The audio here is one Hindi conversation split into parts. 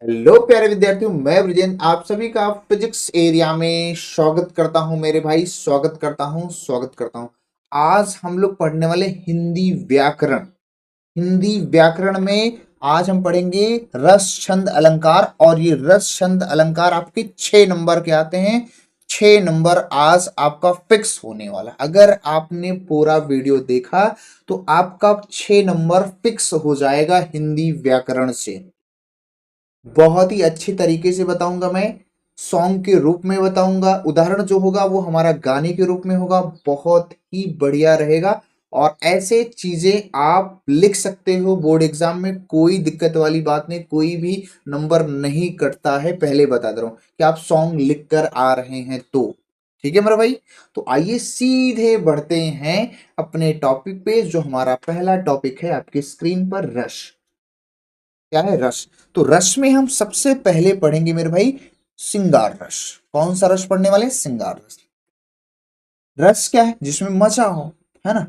हेलो प्यारे विद्यार्थियों, मैं ब्रजेंद्र आप सभी का फिजिक्स एरिया में स्वागत करता हूं। मेरे भाई स्वागत करता हूं। आज हम लोग पढ़ने वाले हिंदी व्याकरण में आज हम पढ़ेंगे रस छंद अलंकार। और ये रस छंद अलंकार आपके 6 नंबर के आते हैं। 6 नंबर आज आपका फिक्स होने वाला। अगर आपने पूरा वीडियो देखा तो आपका 6 नंबर फिक्स हो जाएगा हिंदी व्याकरण से। बहुत ही अच्छे तरीके से बताऊंगा मैं, सॉन्ग के रूप में बताऊंगा। उदाहरण जो होगा वो हमारा गाने के रूप में होगा, बहुत ही बढ़िया रहेगा। और ऐसे चीजें आप लिख सकते हो बोर्ड एग्जाम में, कोई दिक्कत वाली बात नहीं, कोई भी नंबर नहीं कटता है। पहले बता दे रहा हूं कि आप सॉन्ग लिख कर आ रहे हैं तो ठीक है मेरा भाई। तो आइए सीधे बढ़ते हैं अपने टॉपिक पे। जो हमारा पहला टॉपिक है आपकी स्क्रीन पर, रश। क्या है? रस। तो रस में हम सबसे पहले पढ़ेंगे मेरे भाई सिंगार रस। कौन सा रस पढ़ने वाले? सिंगार रस। रस क्या है? जिसमें मजा हो, है ना।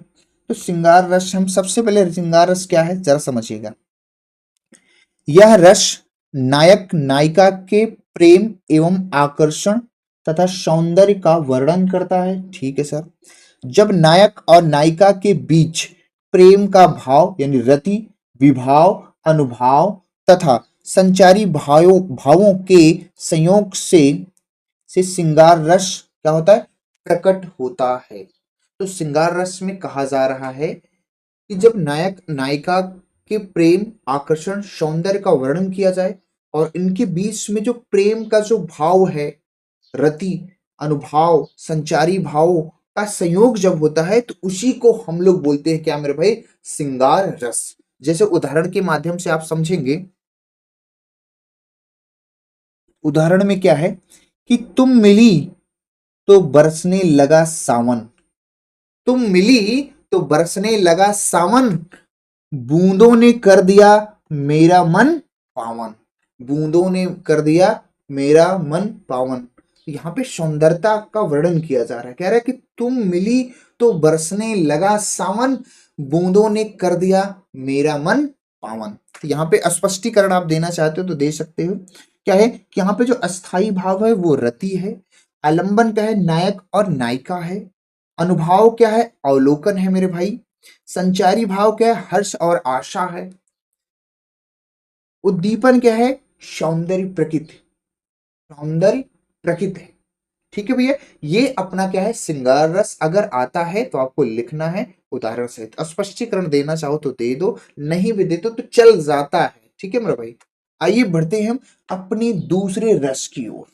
तो सिंगार रस हम सबसे पहले, सिंगार रस क्या है जरा समझिएगा। यह रस नायक नायिका के प्रेम एवं आकर्षण तथा सौंदर्य का वर्णन करता है। ठीक है सर। जब नायक और नायिका के बीच प्रेम का भाव यानी रति, विभाव, अनुभाव तथा संचारी भावों के संयोग से श्रृंगार रस क्या होता है? प्रकट होता है। तो श्रृंगार रस में कहा जा रहा है कि जब नायक नायिका के प्रेम, आकर्षण, सौंदर्य का वर्णन किया जाए और इनके बीच में जो प्रेम का जो भाव है, रति, अनुभाव, संचारी भाव का संयोग जब होता है तो उसी को हम लोग बोलते हैं क्या मेरे भाई? श्रृंगार रस। जैसे उदाहरण के माध्यम से आप समझेंगे। उदाहरण में क्या है कि तुम मिली तो बरसने लगा सावन। तुम मिली तो बरसने लगा सावन, बूंदों ने कर दिया मेरा मन पावन। बूंदों ने कर दिया मेरा मन पावन। तो यहाँ पे सौंदर्यता का वर्णन किया जा रहा है। कह रहा है कि तुम मिली तो बरसने लगा सावन, बूंदों ने कर दिया मेरा मन पावन। तो यहाँ पे स्पष्टीकरण आप देना चाहते हो तो दे सकते हो। क्या है कि यहाँ पे जो अस्थाई भाव है वो रति है। आलंबन क्या है? नायक और नायिका है। अनुभाव क्या है? अवलोकन है मेरे भाई। संचारी भाव क्या है? हर्ष और आशा है। उद्दीपन क्या है? सौंदर्य प्रकृति। सौंदर्य प्रकृति है। ठीक है भैया। ये अपना क्या है? श्रृंगार रस। अगर आता है तो आपको लिखना है उदाहरण सहित। स्पष्टीकरण देना चाहो तो दे दो, नहीं भी दे तो चल जाता है। ठीक है मेरा भाई। आइए बढ़ते हैं हम अपनी दूसरे रस की ओर।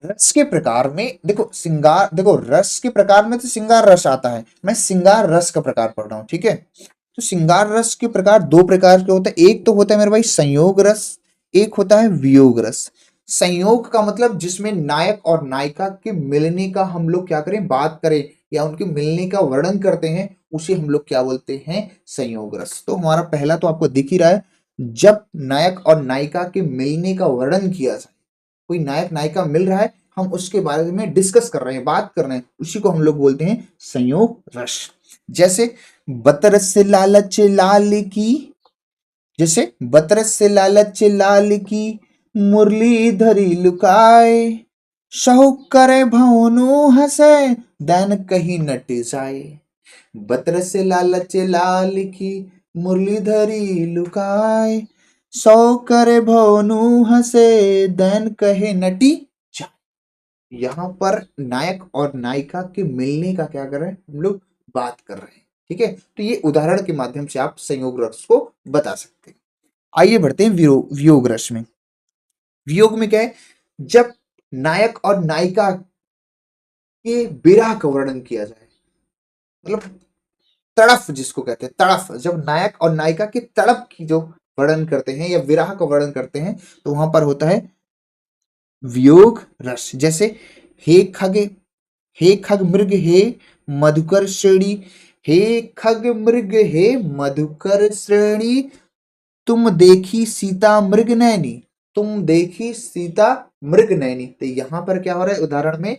रस के प्रकार में देखो, सिंगार, देखो रस के प्रकार में तो सिंगार रस आता है। मैं सिंगार रस का प्रकार पढ़ रहा हूं। ठीक है। तो सिंगार रस के प्रकार दो प्रकार के होते हैं। एक तो होता है मेरे भाई संयोग रस, एक होता है वियोग रस। संयोग का मतलब जिसमें नायक और नायिका के मिलने का हम लोग क्या करें? बात करें या उनके मिलने का वर्णन करते हैं, उसे हम लोग क्या बोलते हैं? संयोग रस। तो हमारा पहला तो आपको दिख ही रहा है, जब नायक और नायिका के मिलने का वर्णन किया जाए, कोई नायक नायिका मिल रहा है, हम उसके बारे में डिस्कस कर रहे हैं, बात कर रहे हैं, उसी को हम लोग बोलते हैं संयोग रस। जैसे बतरस से लालच लाल की, जैसे बतरस से लालच लाल की, मुरली धरी लुकाए, शौक करे भवनु हसे, दैन कहीं नट जाए। बतरस से लालच लाल की, मुरली धरी लुकाए, सौ करे भवनु हसे, दैन कहे नटी जाए। यहाँ पर नायक और नायिका के मिलने का क्या कर रहे हैं हम लोग? बात कर रहे हैं। ठीक है। तो ये उदाहरण के माध्यम से आप संयोग रस को बता सकते हैं। आइए बढ़ते हैं वियोग रस में। वियोग में क्या है? जब नायक और नायिका के विरह का वर्णन किया जाए, मतलब तड़फ जिसको कहते हैं, तड़फ, जब नायक और नायिका की तड़प की जो वर्णन करते हैं या विरह का वर्णन करते हैं, तो वहां पर होता है वियोग रस। जैसे हे खग मृग हे मधुकर श्रेणी, हे खग मृग हे मधुकर श्रेणी, तुम देखी सीता मृग नैनी, तुम देखी सीता मृग नैनी। तो यहां पर क्या हो रहा है उदाहरण में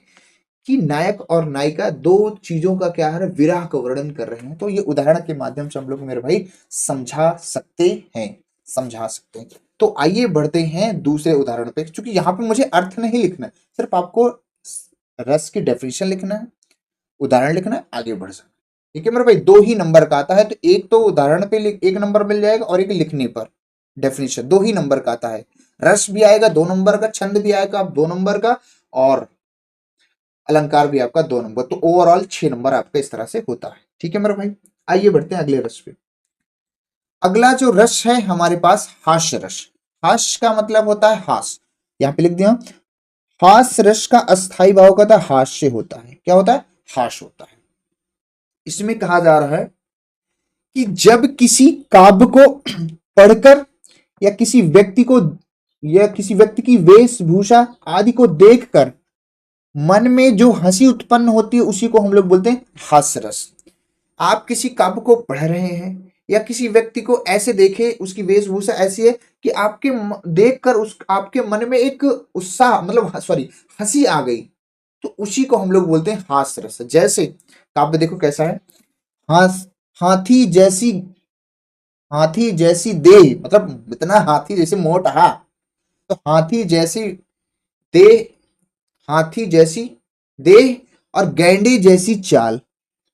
कि नायक और नायिका दो चीजों का क्या है? विरह का वर्णन कर रहे हैं। तो ये उदाहरण के माध्यम से हम लोग मेरे भाई समझा सकते हैं, समझा सकते हैं। तो आइए बढ़ते हैं दूसरे उदाहरण पे, क्योंकि यहाँ पे मुझे अर्थ नहीं लिखना है, सिर्फ आपको रस की डेफिनेशन लिखना है, उदाहरण लिखना है, आगे बढ़ सकते। ठीक है मेरे भाई, 2 ही नंबर का आता है, तो एक तो उदाहरण पे 1 नंबर मिल जाएगा और एक लिखने पर डेफिनेशन 2 ही नंबर का आता है। रस भी आएगा 2 नंबर का, छंद भी आएगा 2 नंबर का, और अलंकार भी आपका 2 नंबर, तो ओवरऑल 6 नंबर आपका इस तरह से होता है। ठीक है मेरे भाई, आइए बढ़ते हैं अगले रस पे। अगला जो रस है हमारे पास हास्य रस। हास्य का मतलब होता है हास, यहाँ पे लिख दिया। हास्य रस का अस्थाई भाव का था हास्य होता है, क्या होता है, हास होता है। इसमें कहा जा रहा है कि जब किसी काव्य को पढ़कर या किसी व्यक्ति को या किसी व्यक्ति की वेशभूषा आदि को देखकर मन में जो हंसी उत्पन्न होती है उसी को हम लोग बोलते हैं हास्य रस। आप किसी काव्य को पढ़ रहे हैं या किसी व्यक्ति को ऐसे देखे, उसकी वेशभूषा ऐसी है कि आपके देखकर उस आपके मन में एक उत्साह मतलब सॉरी हंसी आ गई, तो उसी को हम लोग बोलते हैं हास्य रस। जैसे काव्य देखो कैसा है, हास हाथी जैसी हाथी जैसी देह, मतलब इतना हाथी जैसे मोटा, तो हाथी जैसी देह, हाथी जैसी देह और गैंडे जैसी चाल।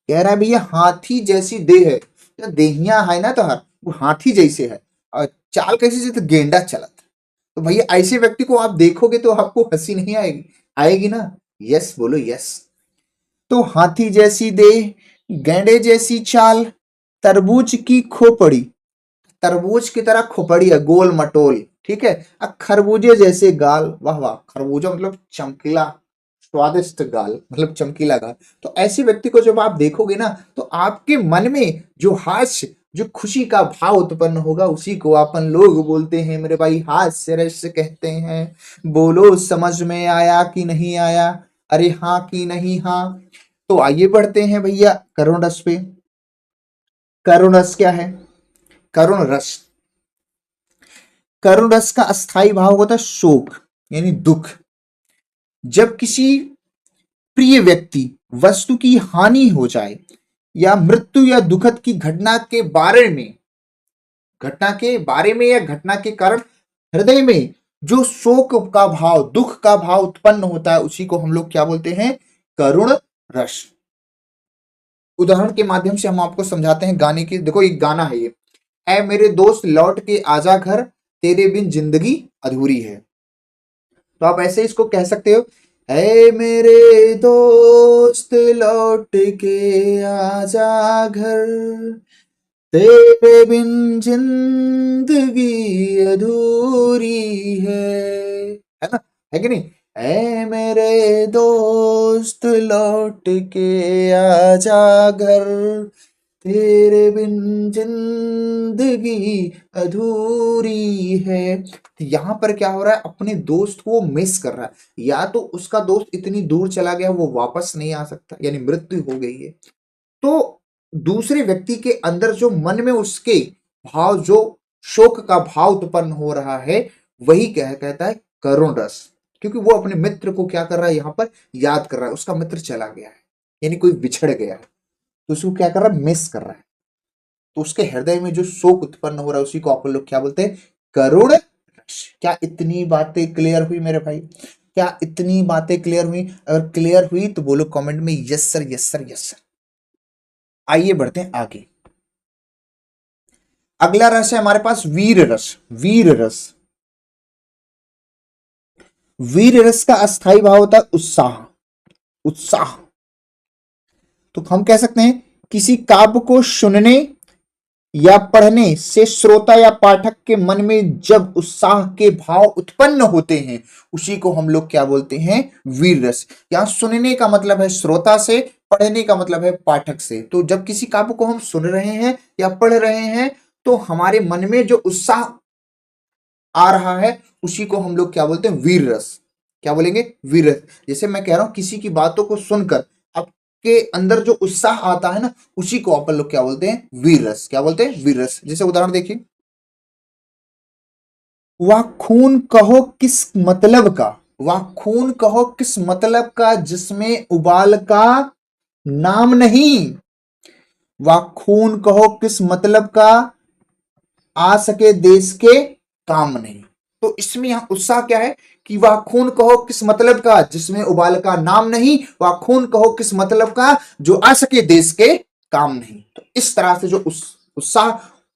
कह रहा है भैया हाथी जैसी देह है, तो देहिया है ना, तो हर वो हाथी जैसे है, और चाल कैसी, जैसे तो गेंडा चलत। तो भैया ऐसे व्यक्ति को आप देखोगे तो आपको हंसी नहीं आएगी, आएगी ना? यस बोलो यस। तो हाथी जैसी देह, गैंडे जैसी चाल, तरबूज की खोपड़ी, तरबूज की तरह खोपड़ी है गोल मटोल, ठीक है। अब खरबूजे जैसे गाल, वाह वाह, खरबूजा मतलब चमकीला स्वादिष्ट गाल, मतलब चमकीला गाल। तो ऐसे व्यक्ति को जब आप देखोगे ना, तो आपके मन में जो हास्य, जो खुशी का भाव उत्पन्न होगा, उसी को अपन लोग बोलते हैं मेरे भाई हास्य रस कहते हैं। बोलो समझ में आया कि नहीं आया? अरे हाँ कि नहीं हाँ? तो आइए बढ़ते हैं भैया करुण रस पे। करुण रस क्या है? करुण रस, करुण रस का अस्थाई भाव होता है शोक यानी दुख। जब किसी प्रिय व्यक्ति वस्तु की हानि हो जाए या मृत्यु या दुखद की घटना के बारे में या घटना के कारण हृदय में जो शोक का भाव, दुख का भाव उत्पन्न होता है, उसी को हम लोग क्या बोलते हैं? करुण रस। उदाहरण के माध्यम से हम आपको समझाते हैं गाने की। देखो एक गाना है ये, ऐ मेरे दोस्त लौट के आजा घर, तेरे बिन जिंदगी अधूरी है। तो आप ऐसे इसको कह सकते हो, ऐ मेरे दोस्त लौट के आजा घर, तेरे बिन जिंदगी अधूरी है ना? है कि नहीं? ऐ मेरे दोस्त लौट के आजा घर, तेरे बिन जिंदगी अधूरी है। तो यहां पर क्या हो रहा है, अपने दोस्त को मिस कर रहा है, या तो उसका दोस्त इतनी दूर चला गया वो वापस नहीं आ सकता, यानी मृत्यु हो गई है। तो दूसरे व्यक्ति के अंदर जो मन में उसके भाव, जो शोक का भाव उत्पन्न हो रहा है, वही कहता है करुण रस। क्योंकि वो अपने मित्र को क्या कर रहा है, यहां पर याद कर रहा है, उसका मित्र चला गया है, यानी कोई बिछड़ गया है, तो उसको क्या कर रहा है, मिस कर रहा है। तो उसके हृदय में जो शोक उत्पन्न हो रहा है, उसी को आप लोग क्या बोलते हैं? करुण रस। क्या इतनी बातें क्लियर हुई मेरे भाई? क्या इतनी बातें क्लियर हुई? अगर क्लियर हुई तो बोलो कमेंट में yes sir, yes sir, yes sir. आइए बढ़ते हैं आगे। अगला रस है हमारे पास वीर रस। वीर रस, वीर रस का अस्थाई भाव होता है उत्साह। उत्साह, तो हम कह सकते हैं किसी काव्य को सुनने या पढ़ने से श्रोता या पाठक के मन में जब उत्साह के भाव उत्पन्न होते हैं, उसी को हम लोग क्या बोलते हैं? वीर रस। यहां सुनने का मतलब है श्रोता से, पढ़ने का मतलब है पाठक से। तो जब किसी काव्य को हम सुन रहे हैं या पढ़ रहे हैं, तो हमारे मन में जो उत्साह आ रहा है, उसी को हम लोग क्या बोलते हैं? वीर रस। क्या बोलेंगे? वीर रस। जैसे मैं कह रहा हूं किसी की बातों को सुनकर आपके अंदर जो उत्साह आता है ना, उसी को अपन लोग क्या बोलते हैं? वीर रस। क्या बोलते हैं? वीर रस। जैसे उदाहरण देखिए, वह खून कहो किस मतलब का, वह खून कहो किस मतलब का जिसमें उबाल का नाम नहीं, वह खून कहो किस मतलब का आ सके देश के काम नहीं। तो इसमें यहां उत्साह क्या है कि वह खून कहो किस मतलब का जिसमें उबाल का नाम नहीं, वह खून कहो किस मतलब का जो आ सके देश के काम नहीं। तो इस तरह से जो उत्साह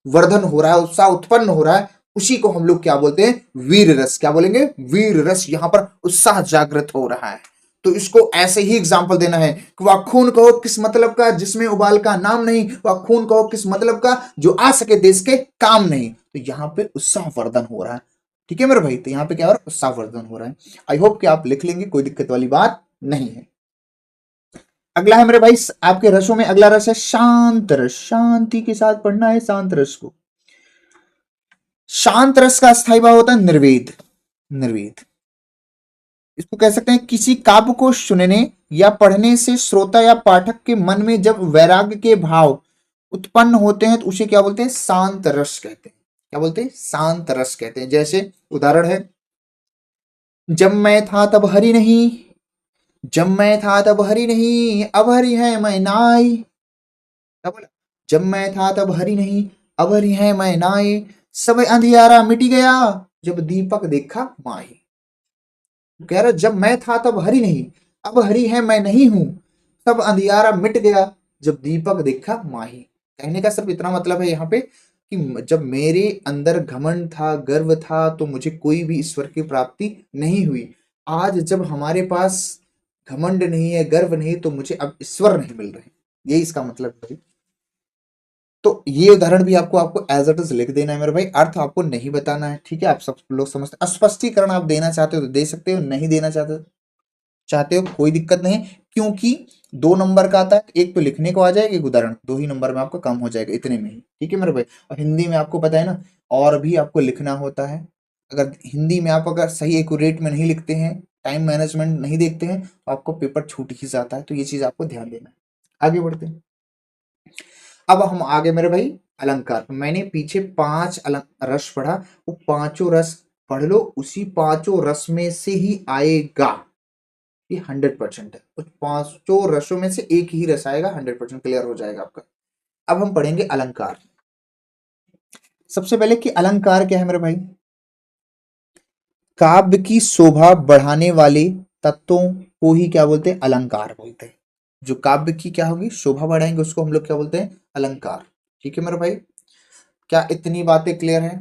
वर्धन हो रहा है, उत्साह उत्पन्न हो रहा है, उसी को हम लोग क्या बोलते हैं, वीर रस। क्या बोलेंगे, वीर रस। यहां पर उत्साह जागृत हो रहा है। तो इसको ऐसे ही एग्जाम्पल देना है कि वह खून कहो किस मतलब का जिसमें उबाल का नाम नहीं, वह खून कहो किस मतलब का जो आ सके देश के काम नहीं। तो यहां पे उत्साह वर्धन हो रहा है। ठीक है मेरे भाई, तो यहां पे क्या हो रहा है, उत्साह वर्धन हो रहा है। आई होप कि आप लिख लेंगे, कोई दिक्कत वाली बात नहीं है। अगला है मेरे भाई आपके रसों में अगला रस है शांत रस। शांति के साथ पढ़ना है शांत रस को। शांत रस का स्थायी भाव होता है निर्वेद। निर्वेद इसको कह सकते हैं किसी काव्य को सुनने या पढ़ने से श्रोता या पाठक के मन में जब वैराग्य के भाव उत्पन्न होते हैं तो उसे क्या बोलते हैं, शांत रस कहते हैं। क्या बोलते हैं, शांत रस कहते हैं। जैसे उदाहरण है, जब मैं था तब हरि नहीं, जब मैं था तब हरि नहीं, अब हरि है मैं नाई। क्या बोला, जब मैं था तब हरि नहीं, अब हरि है मैं नाई, सब अंधियारा मिट गया जब दीपक देखा माही। कह रहा जब मैं था तब हरि नहीं, अब हरि है मैं नहीं हूं, सब अंधियारा मिट गया जब दीपक देखा माही। कहने का सिर्फ इतना मतलब है यहाँ पे कि जब मेरे अंदर घमंड था, गर्व था, तो मुझे कोई भी ईश्वर की प्राप्ति नहीं हुई। आज जब हमारे पास घमंड नहीं है, गर्व नहीं, तो मुझे अब ईश्वर नहीं मिल रहे। यही इसका मतलब है। तो ये उदाहरण भी आपको एज इट इज लिख देना है मेरे भाई, अर्थ आपको नहीं बताना है। ठीक है, आप सब लोग समझते, स्पष्टीकरण आप देना चाहते हो तो दे सकते हो, नहीं देना चाहते हो कोई दिक्कत नहीं, क्योंकि 2 नंबर का आता है, एक तो लिखने को आ जाएगा, एक उदाहरण, 2 ही नंबर में आपका कम हो जाएगा इतने में ही। ठीक है मेरे भाई, और हिंदी में आपको पता है ना, और भी आपको लिखना होता है। अगर हिंदी में आप अगर सही एक्यूरेट में नहीं लिखते हैं, टाइम मैनेजमेंट नहीं देखते हैं, तो आपको पेपर छूट ही जाता है। तो ये चीज आपको ध्यान देना है। आगे बढ़ते हैं। अब हम आगे मेरे भाई अलंकार। मैंने पीछे 5 रस पढ़ा, वो पांचों रस पढ़ लो, उसी पांचों रस में से ही आएगा। ये 100% है, उस पांचों रसों में से एक ही रस आएगा, 100% क्लियर हो जाएगा आपका। अब हम पढ़ेंगे अलंकार। सबसे पहले कि अलंकार क्या है मेरे भाई, काव्य की शोभा बढ़ाने वाले तत्वों को ही क्या बोलते हैं, अलंकार बोलते हैं। जो काव्य की क्या होगी, शोभा बढ़ाएंगे, उसको हम लोग क्या बोलते हैं, अलंकार। ठीक है मेरे भाई, क्या इतनी बातें क्लियर है।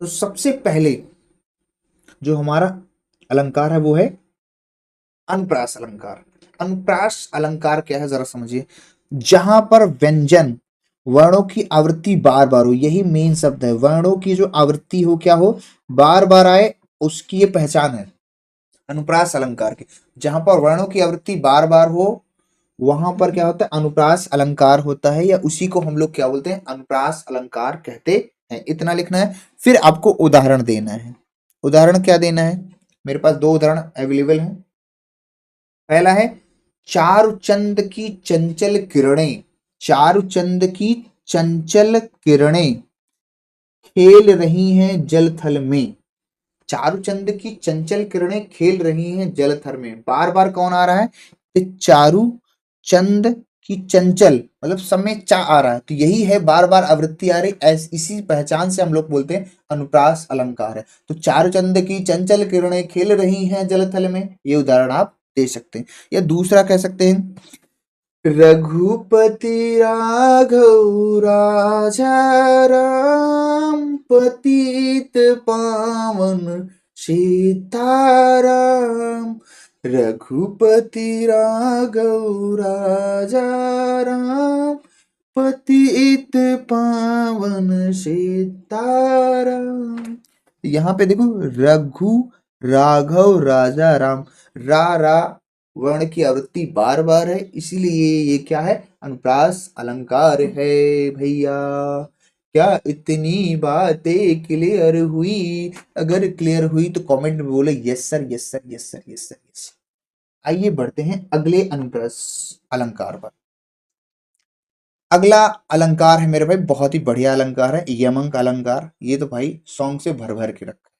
तो सबसे पहले जो हमारा अलंकार है वो है अनुप्रास अलंकार। अनुप्रास अलंकार क्या है जरा समझिए, जहां पर व्यंजन वर्णों की आवृत्ति बार बार हो, यही मेन शब्द है, वर्णों की जो आवृत्ति हो क्या हो, बार बार आए, उसकी ये पहचान है अनुप्रास अलंकार की। जहां पर वर्णों की आवृत्ति बार बार हो, वहां पर क्या होता है, अनुप्रास अलंकार होता है, या उसी को हम लोग क्या बोलते हैं, अनुप्रास अलंकार कहते हैं। इतना लिखना है। फिर आपको उदाहरण देना है। उदाहरण क्या देना है, मेरे पास 2 उदाहरण अवेलेबल हैं। पहला है, चारुचंद की चंचल किरणें, चारुचंद की चंचल किरणें खेल रही हैं जल थल में। चारुचंद की चंचल किरणें खेल रही हैं जल थल में, बार बार कौन आ रहा है, तो चारु चंद की चंचल, मतलब सब में चा आ रहा है, तो यही है बार बार आवृत्ति आ रही, इसी पहचान से हम लोग बोलते हैं अनुप्रास अलंकार है। तो चारुचंद की चंचल किरणें खेल रही हैं जल थल में, ये उदाहरण आप दे सकते हैं। या दूसरा कह सकते हैं, रघुपति राघव राजा राम, पतित पावन सीताराम। रघुपति राघव राजा राम, पतित पावन सीताराम। यहाँ पे देखो, रघु राघव राजा राम, रा वर्ण की आवृत्ति बार बार है, इसीलिए ये क्या है, अनुप्रास अलंकार है भैया। क्या इतनी बातें क्लियर हुई, अगर क्लियर हुई तो कमेंट में बोले yes sir, yes sir, yes sir, yes sir, yes. आइए बढ़ते हैं अगले अनुप्रास अलंकार पर। अगला अलंकार है मेरे भाई, बहुत ही बढ़िया अलंकार है, यमक अलंकार। ये तो भाई सॉन्ग से भर भर के रखा है,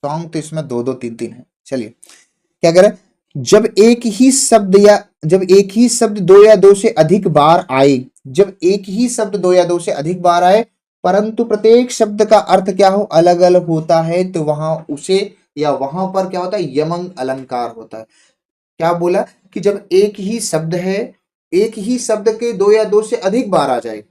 सॉन्ग तो इसमें 2 2 3 3 है। चलिए क्या करें, जब एक ही शब्द या जब एक ही शब्द दो या दो से अधिक बार आए, जब एक ही शब्द दो या दो से अधिक बार आए परंतु प्रत्येक शब्द का अर्थ क्या हो, अलग अलग होता है, तो वहां उसे या वहां पर क्या होता है, यमक अलंकार होता है। क्या बोला कि जब एक ही शब्द है, एक ही शब्द के दो या दो से अधिक बार आ जाए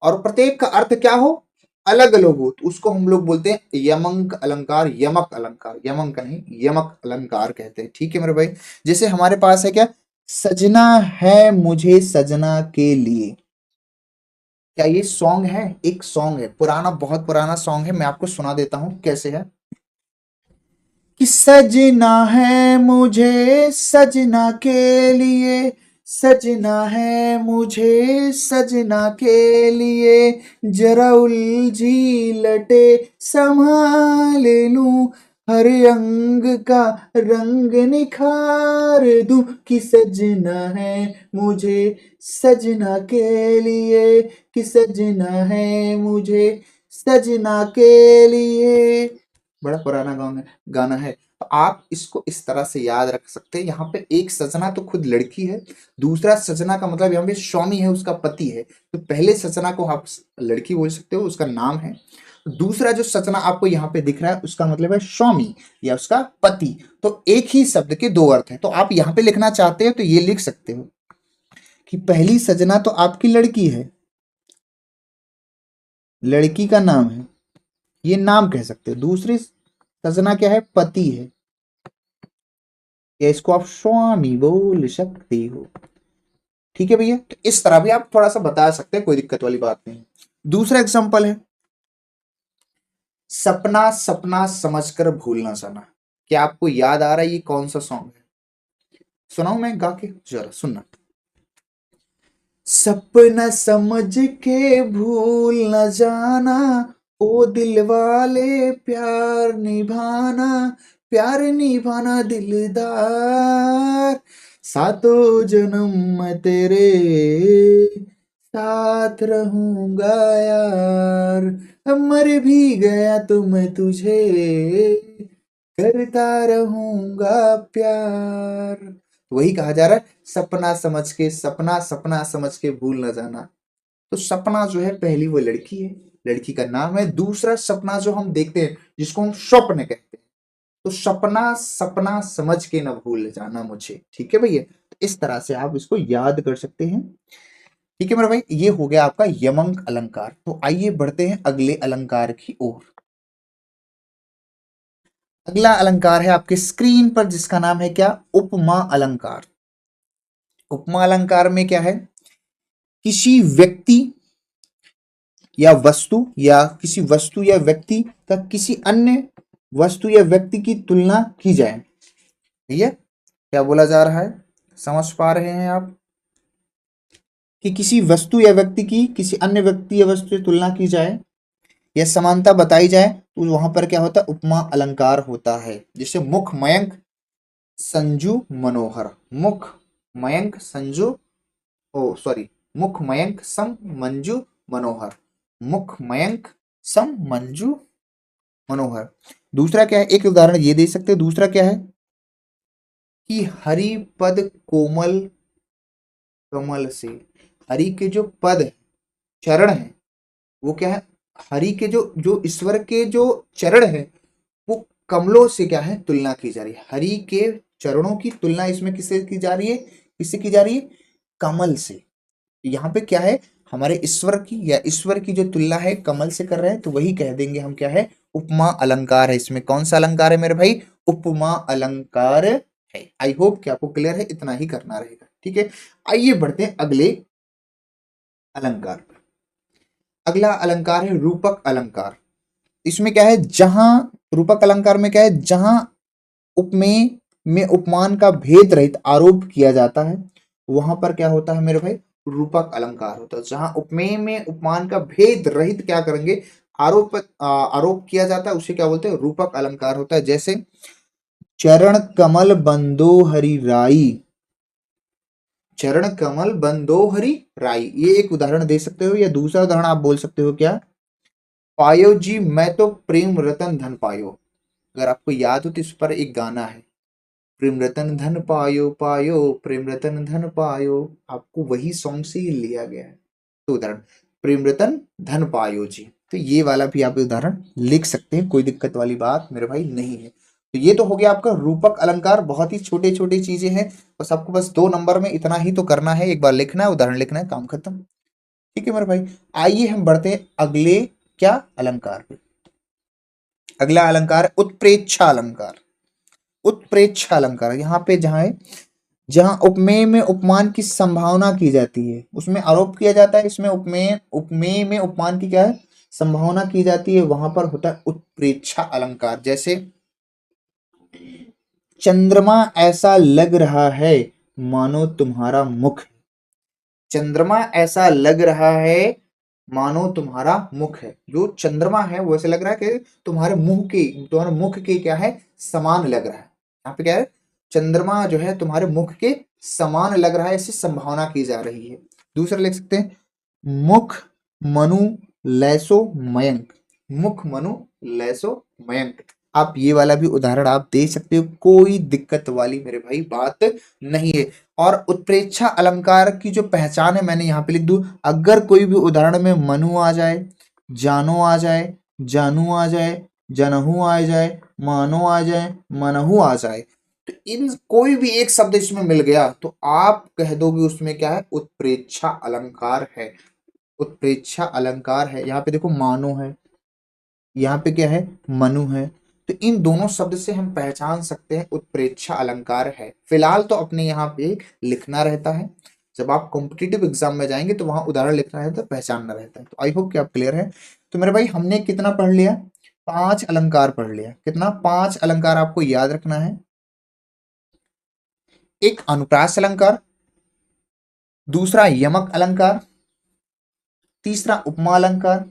और प्रत्येक का अर्थ क्या हो, अलग अलग हो, तो उसको हम लोग बोलते हैं यमक अलंकार, यमक अलंकार, यमक नहीं यमक अलंकार कहते हैं। ठीक है मेरे भाई। जैसे हमारे पास है क्या, सजना है मुझे सजना के लिए, क्या ये सॉन्ग है, एक सॉन्ग है पुराना, बहुत पुराना सॉन्ग है, मैं आपको सुना देता हूं कैसे है कि सजना है मुझे सजना के लिए, सजना है मुझे सजना के लिए, जरा उलझी लटे संभाल लूं, हर अंग का रंग निखार दूं, कि सजना है मुझे सजना के लिए, कि सजना है मुझे सजना के लिए। बड़ा पुराना गाना है। तो आप इसको इस तरह से याद रख सकते हैं। यहाँ पे एक सजना तो खुद लड़की है, दूसरा सजना का मतलब यहाँ पे स्वामी है, उसका पति है, तो पहले सजना को आप लड़की बोल सकते हो, उसका नाम है। दूसरा जो सजना आपको यहाँ पे दिख रहा है उसका मतलब है स्वामी या उसका पति। तो एक ही शब्द के दो अर्थ हैं, तो आप यहाँ पे लिखना चाहते हो तो ये लिख सकते हो कि पहली सजना तो आपकी लड़की है, लड़की का नाम है, ये नाम कह सकते हो। दूसरी सजना क्या है, पति है, या इसको आप स्वामी बोल सकते हो। ठीक है भैया, तो इस तरह भी आप थोड़ा सा बता सकते हैं, कोई दिक्कत वाली बात नहीं। दूसरा एग्जांपल है, सपना सपना समझकर भूल ना जाना। क्या आपको याद आ रहा है ये कौन सा सॉन्ग है? सुनाऊं मैं गा के, जरा सुनना। सपना समझ के भूल न जाना, ओ दिल वाले प्यार निभाना दिलदार, सातों जन्म मैं तेरे साथ रहूंगा यार, मर भी गया तो मैं तुझे करता रहूंगा प्यार। वही कहा जा रहा है, सपना सपना समझ के भूल न जाना। तो सपना जो है पहली वो लड़की है, लड़की का नाम है। दूसरा सपना जो हम देखते हैं जिसको हम स्वप्न कहते हैं, तो सपना सपना समझ के न भूल जाना मुझे। ठीक है भैया, इस तरह से आप इसको याद कर सकते हैं। ठीक है मेरे भाई, ये हो गया आपका यमक अलंकार। तो आइए बढ़ते हैं अगले अलंकार की ओर। अगला अलंकार है आपके स्क्रीन पर, जिसका नाम है क्या, उपमा अलंकार। उपमा अलंकार में क्या है, किसी व्यक्ति या वस्तु या किसी वस्तु या व्यक्ति का किसी अन्य वस्तु या व्यक्ति की तुलना की जाए। ठीक है, क्या बोला जा रहा है, समझ पा रहे हैं आप, कि किसी वस्तु या व्यक्ति की किसी अन्य व्यक्ति या वस्तु से तुलना की जाए या समानता बताई जाए, तो वहां पर क्या होता है, उपमा अलंकार होता है। जैसे मुख मयंक संजू मनोहर, मुख मयंक संजू, ओ सॉरी, मुख मयंक सम मंजू मनोहर, मुख मयंक सम मंजू मनोहर। दूसरा क्या है, एक उदाहरण ये दे सकते हैं। दूसरा क्या है कि हरिपद कोमल कमल से, हरि के जो पद है, चरण है, वो क्या है, हरि के जो जो ईश्वर के जो चरण है वो कमलों से क्या है, तुलना की जा रही है। हरि के चरणों की तुलना इसमें किससे की जा रही है, किससे की जा रही है, कमल से। यहाँ पे क्या है, हमारे ईश्वर की या ईश्वर की जो तुलना है कमल से कर रहे हैं, तो वही कह देंगे हम क्या है, उपमा अलंकार है। इसमें कौन सा अलंकार है मेरे भाई, उपमा अलंकार है। आई होप कि आपको क्लियर है, इतना ही करना रहेगा। ठीक है, आइए बढ़ते हैं अगले अलंकार पर। अगला अलंकार है रूपक अलंकार। इसमें क्या है, जहां रूपक अलंकार में क्या है, जहां उपमेय में उपमान का भेद रहित आरोप किया जाता है, वहां पर क्या होता है मेरे भाई, रूपक अलंकार होता है। जहां उपमेय में उपमान का भेद रहित क्या करेंगे, आरोप किया जाता है, उसे क्या बोलते हैं, रूपक अलंकार होता है। जैसे चरण कमल बंदो हरि राई, चरण कमल बंदो हरि राई, ये एक उदाहरण दे सकते हो। या दूसरा उदाहरण आप बोल सकते हो क्या, पायो जी मैं तो प्रेम रतन धन पायो। अगर आपको याद हो तो इस पर एक गाना है, प्रेम रतन धन पायो पायो, प्रेम रतन धन पायो, आपको वही सॉन्ग से ही लिया गया है। तो उदाहरण प्रेम रतन धन पायो जी। तो ये वाला भी आप उदाहरण लिख सकते हैं, कोई दिक्कत वाली बात मेरे भाई नहीं है। तो ये तो हो गया आपका रूपक अलंकार, बहुत ही छोटे छोटे चीजें हैं, बस आपको बस 2 नंबर में इतना ही तो करना है, एक बार लिखना है, उदाहरण लिखना है, काम खत्म। ठीक है मेरे भाई, आइए हम बढ़ते हैं अगले क्या अलंकार पे। अगला अलंकार है उत्प्रेक्षा अलंकार। उत्प्रेक्षा अलंकार यहाँ पे जहां है, जहां उपमेय में उपमान की संभावना की जाती है, उसमें आरोप किया जाता है, इसमें उपमेय उपमेय में उपमान की क्या है, संभावना की जाती है, वहां पर होता है उत्प्रेक्षा अलंकार। जैसे चंद्रमा ऐसा लग रहा है मानो तुम्हारा मुख, चंद्रमा ऐसा लग रहा है मानो तुम्हारा मुख है। जो चंद्रमा है वो ऐसे लग रहा है कि तुम्हारे मुख के क्या है, समान लग रहा है। यहाँ पे क्या है, चंद्रमा जो है तुम्हारे मुख के समान लग रहा है, ऐसी संभावना की जा रही है। दूसरा लिख सकते हैं मुख मनु लैसो मयंक, मुख मनु लैसो मयंक। आप ये वाला भी उदाहरण आप दे सकते हो, कोई दिक्कत वाली मेरे भाई बात नहीं है। और उत्प्रेक्षा अलंकार की जो पहचान है मैंने यहाँ पे लिख दूं, अगर कोई भी उदाहरण में मनु आ जाए, जानो आ जाए, जानू आ जाए, जनहू आ जाए, मानो आ जाए, मनहू आ जाए, तो इन कोई भी एक शब्द इसमें मिल गया तो आप कह दोगे उसमें क्या है, उत्प्रेक्षा अलंकार है। उत्प्रेक्षा अलंकार है। यहाँ पे देखो मानो है, यहाँ पे क्या है, मनु है, तो इन दोनों शब्द से हम पहचान सकते हैं उत्प्रेक्षा अलंकार है। फिलहाल तो अपने यहाँ पे लिखना रहता है, जब आप कॉम्पिटिटिव एग्जाम में जाएंगे तो वहां उदाहरण लिखना रहता है, पहचानना रहता है। तो आई होप कि आप क्लियर है। तो मेरे भाई हमने कितना पढ़ लिया, 5 अलंकार पढ़ लिया। कितना, 5 अलंकार आपको याद रखना है। एक अनुप्रास अलंकार, दूसरा यमक अलंकार, तीसरा उपमा अलंकार,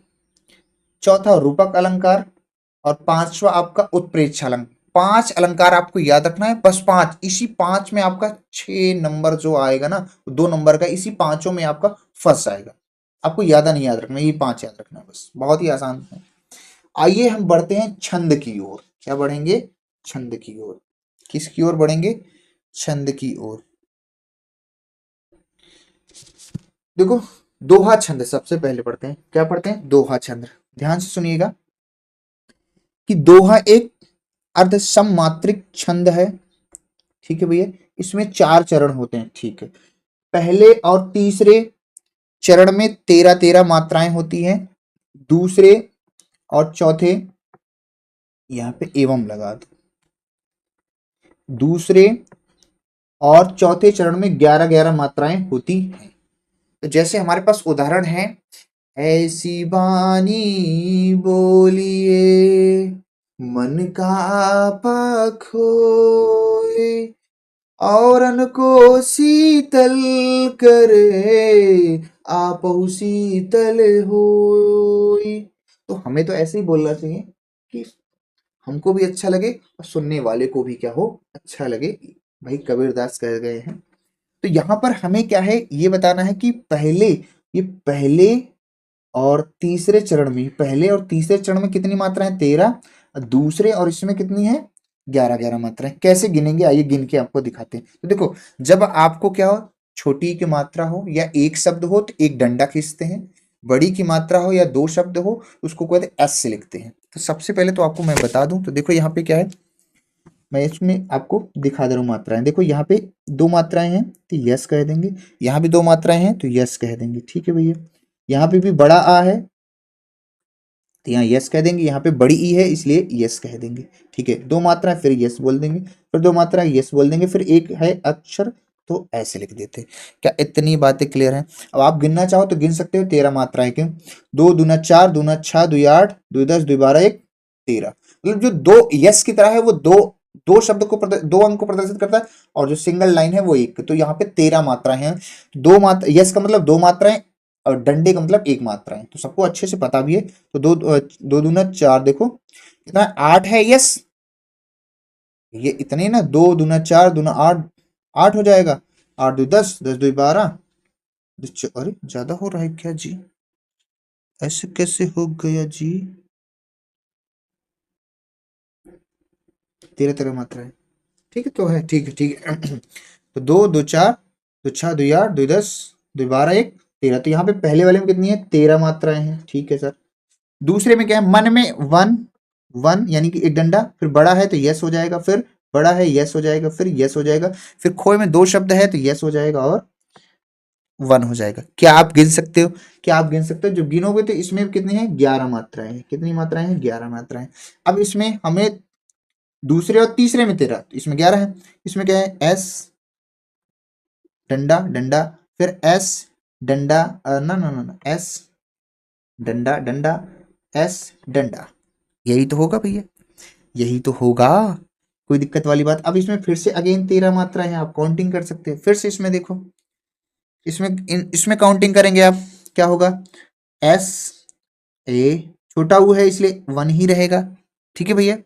चौथा रूपक अलंकार, और पांचवा आपका उत्प्रेक्षा अलंकार। 5 अलंकार आपको याद रखना है, बस 5। इसी 5 में आपका 6 नंबर जो आएगा ना, 2 नंबर का, इसी पांचों में आपका फंस जाएगा। आपको ज्यादा नहीं याद रखना, ये 5 याद रखना है बस, बहुत ही आसान है। आइए हम बढ़ते हैं छंद की ओर। क्या बढ़ेंगे, छंद की ओर। किसकी ओर बढ़ेंगे, छंद की ओर। देखो दोहा छंद सबसे पहले पढ़ते हैं। क्या पढ़ते हैं, दोहा छंद। ध्यान से सुनिएगा कि दोहा एक अर्धसममात्रिक छंद है। ठीक है भैया, इसमें 4 चरण होते हैं। ठीक है, पहले और तीसरे चरण में 13-13 मात्राएं होती हैं, दूसरे और चौथे, यहाँ पे एवं लगा दो, दूसरे और चौथे चरण में 11-11 मात्राएं होती हैं। तो जैसे हमारे पास उदाहरण है, ऐसी बानी बोलिए मन का खोए, औरन को शीतल करे आपहु शीतल होई। तो हमें तो ऐसे ही बोलना चाहिए कि हमको भी अच्छा लगे और सुनने वाले को भी क्या हो, अच्छा लगे। भाई कबीरदास कह गए हैं। तो यहाँ पर हमें क्या है, ये बताना है कि पहले और तीसरे चरण में, पहले और तीसरे चरण में कितनी मात्राएं, 13, दूसरे और इसमें कितनी है, 11-11 मात्राएं। कैसे गिनेंगे, आइए गिन के आपको दिखाते हैं। तो देखो, जब आपको क्या हो, छोटी की मात्रा हो या एक शब्द हो तो एक डंडा खींचते हैं, बड़ी की मात्रा हो या 2 शब्द हो उसको कहते हैं एस से लिखते हैं। तो सबसे पहले तो आपको मैं बता दूं, तो देखो यहाँ पे क्या है, मैं इसमें आपको दिखा दे रहा हूँ मात्राएं। देखो यहाँ पे 2 मात्राएं हैं तो यस कह देंगे, यहाँ भी 2 मात्राएं हैं तो यस कह देंगे। ठीक है भैया, यहाँ पे भी बड़ा आ है तो यहाँ यस कह देंगे, यहाँ पे बड़ी ई है इसलिए यस कह देंगे। ठीक है, 2 मात्राएं फिर यस बोल देंगे, फिर 2 मात्राएं यस बोल देंगे, फिर एक है अक्षर तो ऐसे लिख देते हैं। क्या इतनी बातें क्लियर हैं? अब आप गिनना चाहो तो गिन सकते हो, 13 मात्राएं क्यों, 2 दूना 4, दूना 6, 2 8, 2 10, 2 12, 1 13। मतलब जो दो यस की तरह है वो दो दो शब्द को 2 अंक को प्रदर्शित करता है, और जो सिंगल लाइन है वो एक। तो यहाँ पे 13 मात्राएं हैं। 2 मात्रा यस का मतलब 2 मात्राएं, और डंडे का मतलब 1 मात्राएं, तो सबको अच्छे से पता भी है। तो 2 दूना 4, देखो कितना 8 है, यस ये इतने ना, 2 दूना 4, दूना 8, 8 हो जाएगा, 8 दूनी 10, 10 दूनी 12, अरे ज्यादा हो रहा है क्या जी, ऐसे कैसे हो गया जी, 13 13 मात्रा है। ठीक है, तो है, ठीक है, ठीक है। तो दो, दो चार, दो छः, दो आठ, दो दस, दो बारह, एक 13। तो यहाँ पे पहले वाले में कितनी है, 13 मात्राएं हैं। ठीक है सर। दूसरे में क्या है, मन में वन, वन यानी कि एक डंडा, फिर बड़ा है तो यस हो जाएगा, फिर बड़ा है यस हो जाएगा, फिर यस हो जाएगा, फिर खोए में दो शब्द है तो यस हो जाएगा और वन हो जाएगा। क्या आप गिन सकते हो, क्या आप गिन सकते हो? जो गिनोगे तो इसमें कितनी है, 11 मात्राएं हैं। कितनी मात्राएं हैं, 11 मात्राएं। अब इसमें हमें दूसरे और तीसरे में 13, तो इसमें 11 है। इसमें क्या है, एस डंडा डंडा, फिर एस डंडा, ना ना ना ना, एस डंडा डंडा, एस डंडा। यही तो होगा भैया, यही तो होगा। कोई दिक्कत वाली बात? अब इसमें फिर से अगेन 13 मात्रा है, आप काउंटिंग कर सकते हैं। फिर से इसमें देखो, इसमें काउंटिंग करेंगे आप, क्या होगा, एस ए, छोटा ऊ है इसलिए वन ही रहेगा। ठीक है भैया।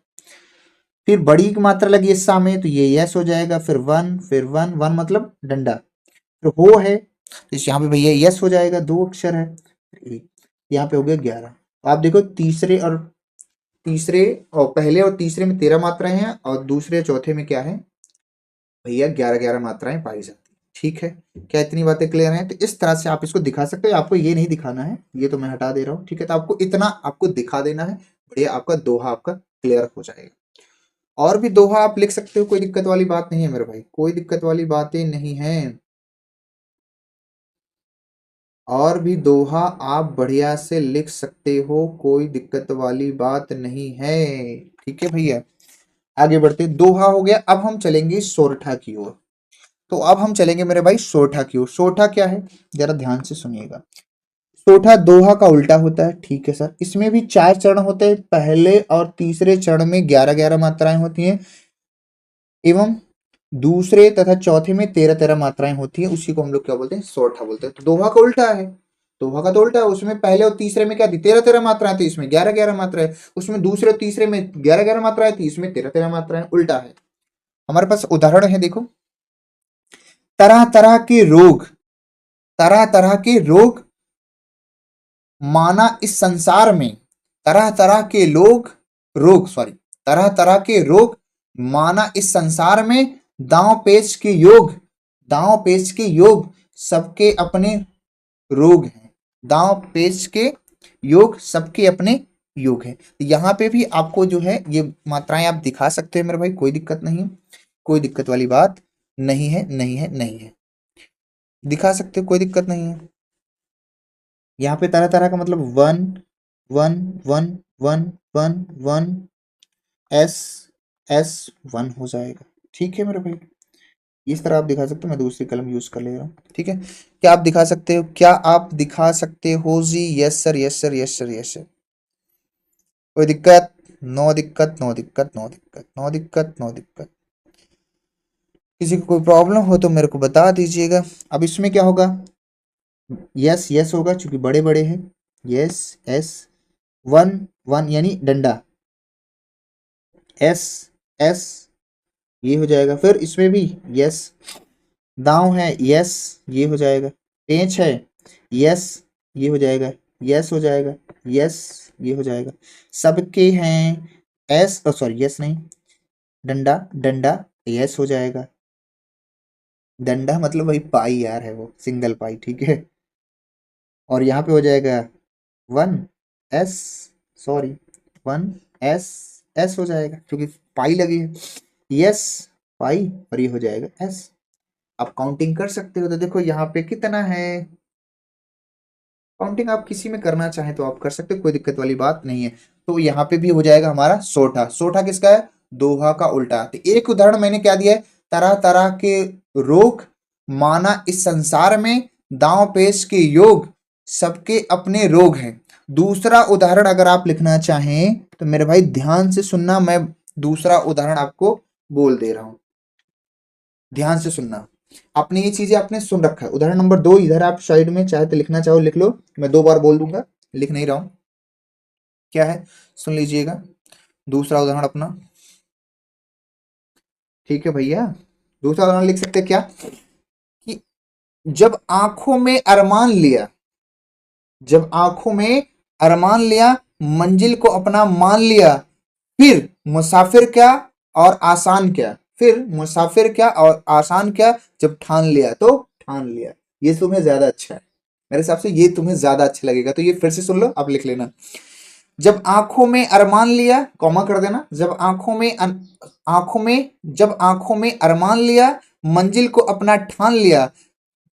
फिर बड़ी की मात्रा लगी इस सा में तो ये यस हो जाएगा, फिर वन, फिर वन, वन मतलब डंडा, फिर हो है तो यहाँ पे भैया यस हो जाएगा, दो अक्षर है। यहाँ पे हो गया 11। तो आप देखो तीसरे और पहले और तीसरे में 13 मात्राएं हैं और दूसरे चौथे में क्या है भैया, 11 मात्राएं पाई जाती है। ठीक है, क्या इतनी बातें क्लियर हैं? तो इस तरह से आप इसको दिखा सकते हो। आपको ये नहीं दिखाना है, ये तो मैं हटा दे रहा हूँ। ठीक है, तो आपको इतना आपको दिखा देना है, बढ़िया आपका दोहा आपका क्लियर हो जाएगा। और भी दोहा आप लिख सकते हो, कोई दिक्कत वाली बात नहीं है मेरे भाई, कोई दिक्कत वाली बातें नहीं है। और भी दोहा आप बढ़िया से लिख सकते हो, कोई दिक्कत वाली बात नहीं है। ठीक है भैया, आगे बढ़ते। दोहा हो गया, अब हम चलेंगे सोरठा की ओर। तो अब हम चलेंगे मेरे भाई सोरठा की ओर। सोरठा क्या है, जरा ध्यान से सुनिएगा। सोरठा दोहा का उल्टा होता है। ठीक है सर। इसमें भी 4 चरण होते हैं। पहले और तीसरे चरण में 11 मात्राएं होती हैं एवं दूसरे तथा चौथे में 13 मात्राएं होती है। उसी को हम लोग क्या बोलते हैं, सोरठा बोलते हैं। तो दोहा का उल्टा है, दोहा का तो उल्टा है। उसमें पहले और तीसरे में क्या थी, 13 मात्राएं थी, इसमें 11 मात्राएं। उसमें दूसरे और तीसरे में 11 मात्राएं थी, इसमें 13 मात्राएं। उल्टा है। हमारे पास उदाहरण है, देखो। तरह तरह के रोग, तरह तरह के रोग माना इस संसार में, तरह तरह के रोग सॉरी, तरह तरह के रोग माना इस संसार में, दांव पेच के योग, दांव पेच के योग सबके अपने रोग हैं। दांव पेच के योग सबके अपने योग है। यहाँ पे भी आपको जो है ये मात्राएं आप दिखा सकते हैं मेरे भाई, कोई दिक्कत नहीं है, कोई दिक्कत वाली बात नहीं है, नहीं है, नहीं है, दिखा सकते हो, कोई दिक्कत नहीं है। यहाँ पे तरह तरह का मतलब one, one, one, one, one, one, S, S, one हो जाएगा। ठीक है मेरे भाई, इस तरह आप दिखा सकते हो। मैं दूसरी कलम यूज कर ले रहा हूँ। ठीक है, क्या आप दिखा सकते हो, क्या आप दिखा सकते हो जी? Yes sir, yes sir, yes sir, yes sir. कोई दिक्कत? नो दिक्कत, नो दिक्कत, नो दिक्कत, नो दिक्कत, नो दिक्कत। किसी को कोई प्रॉब्लम हो तो मेरे को बता दीजिएगा। अब इसमें क्या होगा, यस यस होगा क्योंकि बड़े बड़े हैं। यस एस, वन, वन यानी डंडा, एस, एस, ये हो जाएगा। फिर इसमें भी यस, दांव है यस, ये हो जाएगा। पेंच है यस, ये हो जाएगा, यस हो जाएगा, यस, ये हो जाएगा। सबके हैं एस, सॉरी यस नहीं, डंडा डंडा, यस हो जाएगा। डंडा मतलब वही पाई यार है, वो सिंगल पाई। ठीक है, और यहाँ पे हो जाएगा one S, sorry one S, S हो जाएगा क्योंकि पाई लगी है। यस पाई, और ये हो जाएगा एस। आप काउंटिंग कर सकते हो। तो देखो यहाँ पे कितना है, काउंटिंग आप किसी में करना चाहें तो आप कर सकते हो, कोई दिक्कत वाली बात नहीं है। तो यहाँ पे भी हो जाएगा हमारा सोठा। सोठा किसका है, दोहा का उल्टा। तो एक उदाहरण मैंने क्या दिया है, तरह तरह के रोग माना इस संसार में, दांव पेच के योग सबके अपने रोग हैं। दूसरा उदाहरण अगर आप लिखना चाहें तो मेरे भाई ध्यान से सुनना, मैं दूसरा उदाहरण आपको बोल दे रहा हूं, ध्यान से सुनना। आपने ये चीजें आपने सुन रखा है। उदाहरण नंबर 2 इधर आप साइड में चाहे तो लिखना चाहो लिख लो, मैं 2 बार बोल दूंगा, लिख नहीं रहा हूं। क्या है, सुन लीजिएगा दूसरा उदाहरण अपना। ठीक है भैया, दूसरा उदाहरण लिख सकते हैं क्या, कि जब आंखों में अरमान लिया, जब आंखों में अरमान लिया, मंजिल को अपना मान लिया, फिर मुसाफिर क्या और आसान क्या। फिर मुसाफिर क्या और आसान क्या, जब ठान लिया तो ठान लिया। ये तुम्हें ज्यादा अच्छा है, मेरे हिसाब से ये तुम्हें ज्यादा अच्छा लगेगा, तो ये फिर से सुन लो, आप लिख लेना। जब आंखों में अरमान लिया, कॉमा कर देना, जब आंखों में, जब आंखों में अरमान लिया, मंजिल को अपना ठान लिया,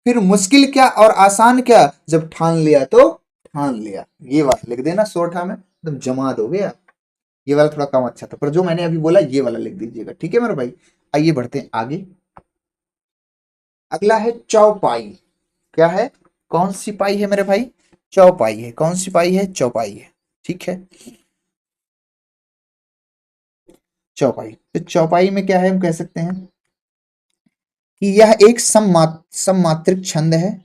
फिर मुश्किल क्या और आसान क्या, जब ठान लिया तो ठान लिया। ये वाला लिख देना सोठा में, एकदम जमा दोगे आप। ये वाला थोड़ा कम अच्छा था, पर जो मैंने अभी बोला ये वाला लिख दीजिएगा, ठीक है मेरे भाई। आइए बढ़ते हैं आगे। अगला है चौपाई। क्या है, कौन सी पाई है मेरे भाई, चौपाई है। कौन सी पाई है, चौपाई है, ठीक है। चौपाई, तो चौपाई में क्या है, हम कह सकते हैं कि यह एक सममात्रिक छंद है,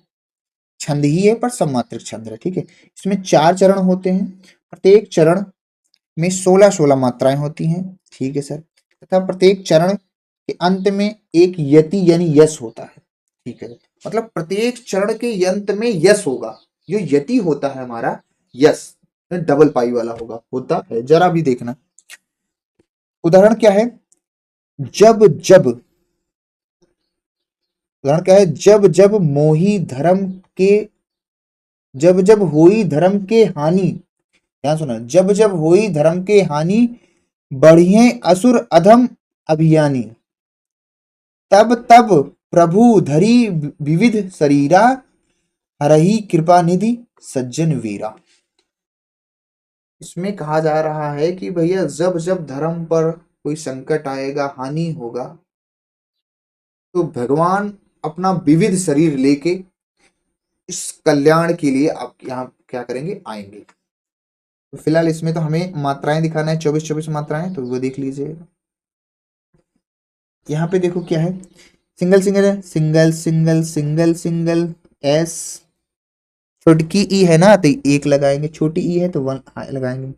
छंद ही है पर सममात्रिक छंद है, ठीक है। इसमें 4 चरण होते हैं, प्रत्येक चरण में 16-16 मात्राएं होती हैं, ठीक है सर। तथा प्रत्येक चरण के अंत में एक यति यानी यस होता है, ठीक है। मतलब प्रत्येक चरण के अंत में यस होगा, जो यति होता है हमारा, यस डबल पाई वाला होगा, होता है, जरा भी देखना। उदाहरण क्या है, जब जब, उदाहरण क्या है, जब जब मोही धर्म के, जब जब हुई धर्म के हानि, ध्यान सुना, जब जब हुई धर्म के हानि, बढ़िए असुर अधम अभियानी, तब तब प्रभु धरी विविध शरीरा, हरहि कृपा निधि सज्जन वीरा। इसमें कहा जा रहा है कि भैया जब जब धर्म पर कोई संकट आएगा, हानि होगा, तो भगवान अपना विविध शरीर लेके इस कल्याण के लिए आप यहाँ क्या करेंगे, आएंगे। तो फिलहाल इसमें तो हमें मात्राएं दिखाना है, 24-24 मात्राएं, तो वो देख लीजिए। यहाँ पे देखो क्या है, सिंगल सिंगल है, single single single single, S, छोटी ई है ना तो एक लगाएंगे, छोटी ई है तो 1 लगाएंगे,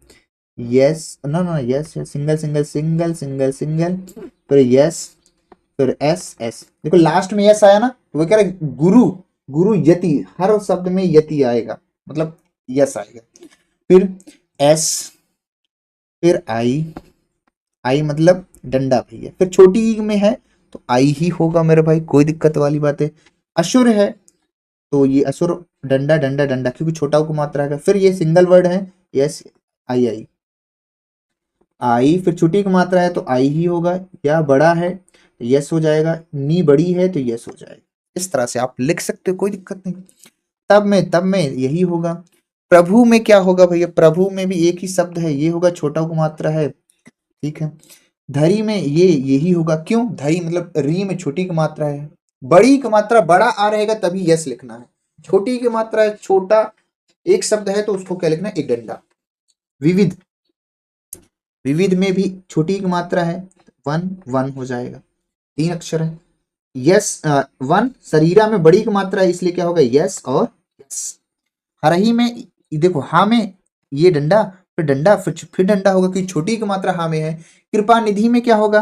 यस ना ना yes, single single single single single, फिर यस, फिर एस एस। देखो लास्ट में यस आया ना, तो वो कह रहे गुरु, गुरु यति, हर शब्द में यति आएगा, मतलब यस आएगा। फिर एस, फिर आई, आई मतलब डंडा भैया, फिर छोटी ई में है तो आई ही होगा मेरे भाई, कोई दिक्कत वाली बात है। असुर है तो ये असुर, डंडा डंडा डंडा, क्योंकि छोटा को मात्रा है। फिर ये सिंगल वर्ड है, यस, आई आई आई, फिर छोटी की मात्रा है तो आई ही होगा, या बड़ा है तो यस हो जाएगा, नी बड़ी है तो यस हो जाएगा। इस तरह से आप लिख सकते हो, कोई दिक्कत नहीं। तब में यही होगा। प्रभु में क्या होगा भैया, प्रभु में भी एक ही शब्द है, ये होगा, छोटा को मात्रा है, ठीक है। धरी में ये यही होगा, क्यों, धरी मतलब री में छोटी की मात्रा है, बड़ी की मात्रा बड़ा आ रहेगा तभी यस लिखना है, छोटी की मात्रा है, छोटा एक शब्द है तो उसको क्या लिखना है, एक डंडा। विविध, विविध में भी छोटी की मात्रा है, 1 1 हो जाएगा, 3 अक्षर है। यस 1, शरीरा में बड़ी की मात्रा है, इसलिए क्या होगा, यस और यस। हरही में देखो, हा में ये डंडा, फिर डंडा, फिर डंडा होगा, क्योंकि छोटी की मात्रा हा में है। कृपा निधि में क्या होगा,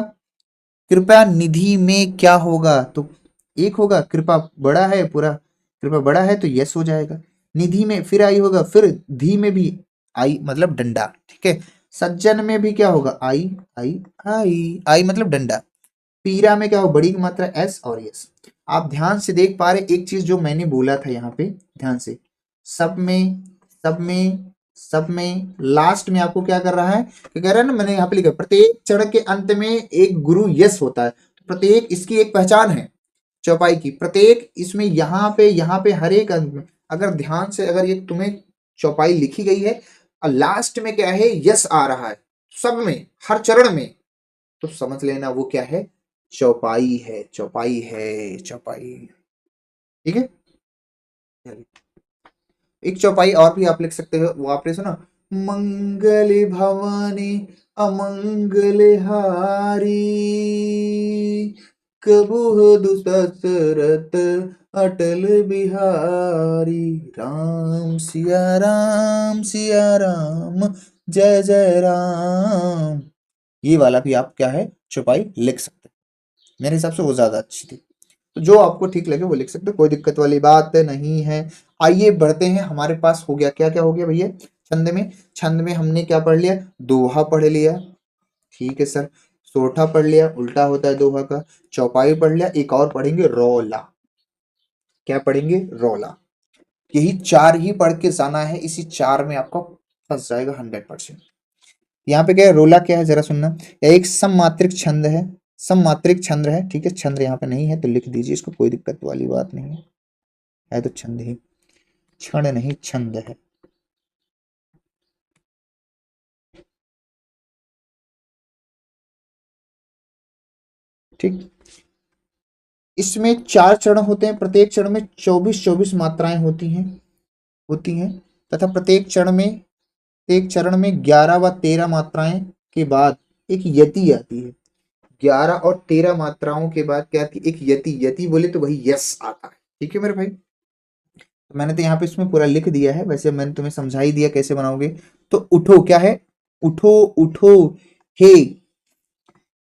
कृपा निधि में क्या होगा, तो एक होगा, कृपा बड़ा है पूरा, कृपा बड़ा है तो यस हो जाएगा। निधि में फिर आई होगा, फिर धी में भी आई मतलब डंडा, ठीक है। सज्जन में भी क्या होगा, आई आई आई आई मतलब डंडा। पीरा में क्या होगा, बड़ी की मात्रा एस और यस। आप ध्यान से देख पा रहे एक चीज जो मैंने बोला था यहाँ पे, ध्यान से, सब में, सब में, सब में, लास्ट में आपको क्या कर रहा है, क्या कह रहा है ना, मैंने यहाँ पे लिखा, प्रत्येक चरण के अंत में एक गुरु यस होता है, तो प्रत्येक इसकी एक पहचान है चौपाई की, प्रत्येक इसमें यहाँ पे हर एक अंक में, अगर ध्यान से, अगर ये तुम्हें चौपाई लिखी गई है और लास्ट में क्या है, यस आ रहा है सब में, हर चरण में, तो समझ लेना वो क्या है, चौपाई है, चौपाई है, चौपाई, ठीक है। एक चौपाई और भी आप लिख सकते हो, वो आपने सुना, मंगल भवानी अमंगल हारी, कबू दुसरत अटल बिहारी, राम सिया राम सिया राम, जय जय राम। ये वाला भी आप क्या है, चौपाई लिख सकते हैं, मेरे हिसाब से वो ज्यादा अच्छी थी। तो जो आपको ठीक लगे वो लिख सकते हो, कोई दिक्कत वाली बात नहीं है। आइए बढ़ते हैं, हमारे पास हो गया, क्या क्या हो गया भैया, छंद में, छंद में हमने क्या पढ़ लिया, दोहा पढ़ लिया, ठीक है सर। सोरठा पढ़ लिया, उल्टा होता है दोहा का। चौपाई पढ़ लिया, एक और पढ़ेंगे रौला। क्या पढ़ेंगे? रौला। यही चार ही पढ़ के जाना है, इसी चार में आपका फंस जाएगा 100%। यहाँ पे क्या है, रोला क्या है जरा सुनना। यह एक सममात्रिक छंद है, सममात्रिक छंद है, ठीक है। छंद यहाँ पे नहीं है तो लिख दीजिए इसको, कोई दिक्कत वाली बात नहीं है तो छंद ही, क्षण नहीं छंद है। ठीक। इसमें 4 चरण होते हैं, प्रत्येक चरण में 24-24 मात्राएं होती हैं तथा प्रत्येक चरण में 11 व 13 मात्राएं के बाद एक यति आती है। 11 और 13 मात्राओं के बाद क्या आती है? एक यति। यति बोले तो वही यस आता है। ठीक है मेरे भाई। तो मैंने तो यहाँ पे इसमें पूरा लिख दिया है, वैसे मैंने तुम्हें समझा ही दिया कैसे बनाओगे। तो उठो क्या है? उठो उठो हे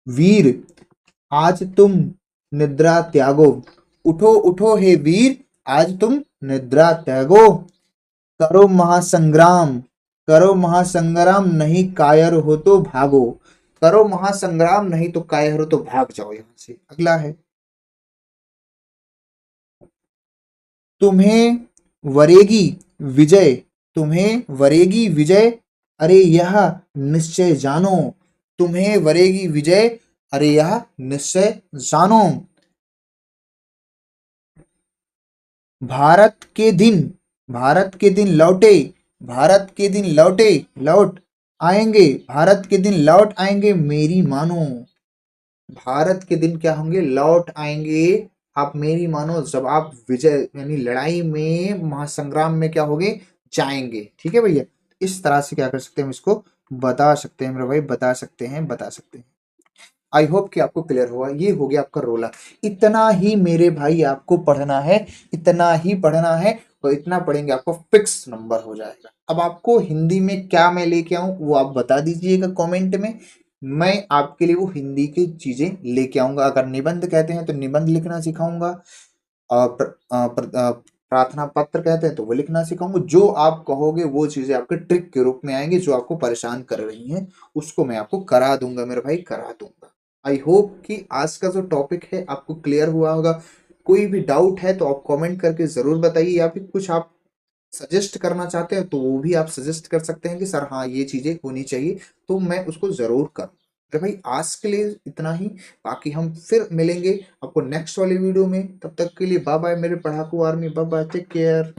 वीर, आज तुम निद्रा त्यागो। उठो उठो हे वीर, आज तुम निद्रा त्यागो। करो महासंग्राम, करो महासंग्राम, नहीं कायर हो तो भागो। करो महासंग्राम, नहीं तो कायर हो तो भाग जाओ यहां से। अगला है, तुम्हें वरेगी विजय, तुम्हें वरेगी विजय, अरे यह निश्चय जानो। तुम्हें वरेगी विजय, अरे यह निश्चय जानो। भारत के दिन, भारत के दिन लौटे, भारत के दिन लौटे, लौट आएंगे, भारत के दिन लौट आएंगे मेरी मानो। भारत के दिन क्या होंगे? लौट आएंगे। आप मेरी मानो, जब आप विजय यानी लड़ाई में, महासंग्राम में क्या होगे? जाएंगे। ठीक है भैया। इस तरह से क्या कर सकते हैं, हम इसको बता सकते हैं मेरे भाई, बता सकते हैं, बता सकते हैं। आई होप कि आपको क्लियर हुआ। ये हो गया आपका रोला। इतना ही मेरे भाई आपको पढ़ना है, इतना ही पढ़ना है, और इतना पढ़ेंगे आपको फिक्स नंबर हो जाएगा। अब आपको हिंदी में क्या मैं लेके आऊं वो आप बता दीजिएगा कमेंट में। मैं आपके लिए वो हिंदी की चीजें लेके आऊंगा। अगर निबंध कहते हैं तो निबंध लिखना सिखाऊंगा, प्रार्थना पत्र कहते हैं तो वो लिखना सिखाऊंगा। जो आप कहोगे वो चीजें आपके ट्रिक के रूप में आएंगी, जो आपको परेशान कर रही हैं उसको मैं आपको करा दूंगा मेरे भाई, करा दूंगा। आई होप कि आज का जो टॉपिक है आपको क्लियर हुआ होगा। कोई भी डाउट है तो आप कमेंट करके जरूर बताइए, या फिर कुछ आप सजेस्ट करना चाहते हैं तो वो भी आप सजेस्ट कर सकते हैं कि सर हाँ ये चीजें होनी चाहिए, तो मैं उसको जरूर करूँ। तो भाई आज के लिए इतना ही। बाकी हम फिर मिलेंगे आपको नेक्स्ट वाली वीडियो में। तब तक के लिए बाय बाय मेरे पढ़ाकू army, bye bye, take care.